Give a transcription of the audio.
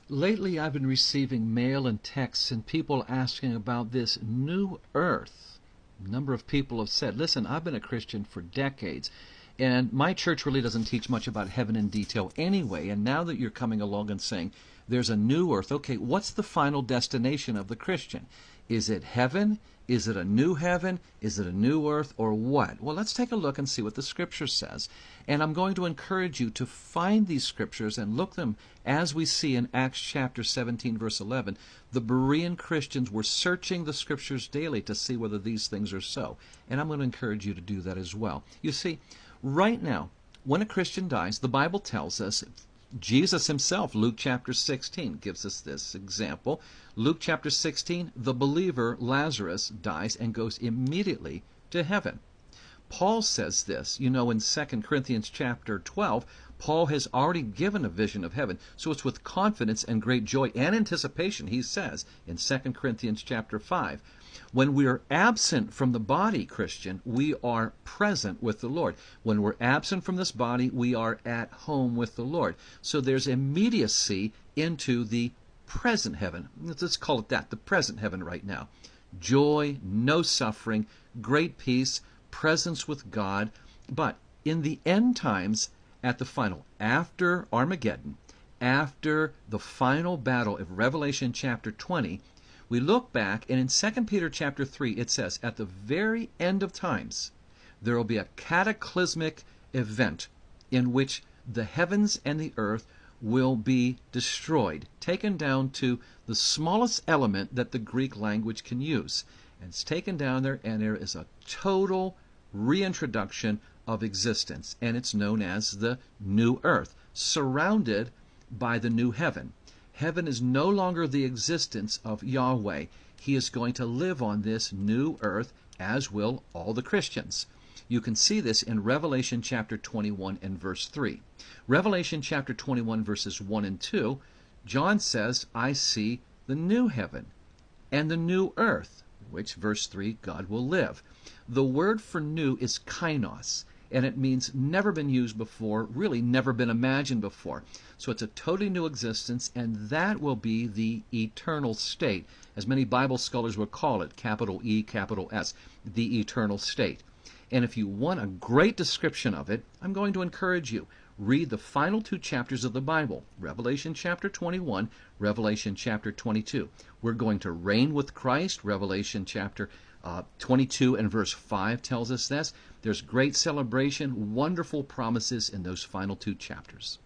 Lately, I've been receiving mail and texts and people asking about this new earth. A number of people have said, listen, I've been a Christian for decades, and my church really doesn't teach much about heaven in detail anyway, and now that you're coming along and saying there's a new earth, okay, what's the final destination of the Christian? Is it heaven? Is it a new heaven? Is it a new earth? Or what? Well, let's take a look and see what the Scripture says. And I'm going to encourage you to find these Scriptures and look them as we see in Acts chapter 17, verse 11. The Berean Christians were searching the Scriptures daily to see whether these things are so. And I'm going to encourage you to do that as well. You see, right now, when a Christian dies, the Bible tells us, Jesus himself, Luke chapter 16, gives us this example. Luke chapter 16, the believer Lazarus dies and goes immediately to heaven. Paul says this, in 2 Corinthians chapter 12, Paul has already given a vision of heaven. So it's with confidence and great joy and anticipation, he says in 2 Corinthians chapter 5, when we are absent from the body, Christian, we are present with the Lord. When we're absent from this body, we are at home with the Lord. So there's immediacy into the present heaven. Let's call it that, the present heaven right now. Joy, no suffering, great peace, presence with God. But in the end times, at the final, after Armageddon, after the final battle of Revelation chapter 20, we look back, and in 2 Peter chapter 3, it says, at the very end of times, there will be a cataclysmic event in which the heavens and the earth will be destroyed, taken down to the smallest element that the Greek language can use. And it's taken down there, and there is a total reintroduction of existence, and it's known as the new earth, surrounded by the new heaven. Heaven is no longer the existence of Yahweh. He is going to live on this new earth, as will all the Christians. You can see this in Revelation chapter 21 and verse 3. Revelation chapter 21 verses 1 and 2, John says, I see the new heaven and the new earth, which verse 3, God will live. The word for new is kainos, and it means never been used before, really never been imagined before. So it's a totally new existence, and that will be the eternal state, as many Bible scholars will call it, capital E, capital S, the eternal state. And if you want a great description of it, I'm going to encourage you. Read the final two chapters of the Bible, Revelation chapter 21, Revelation chapter 22. We're going to reign with Christ, Revelation chapter 22 and verse 5 tells us this. There's great celebration, wonderful promises in those final two chapters.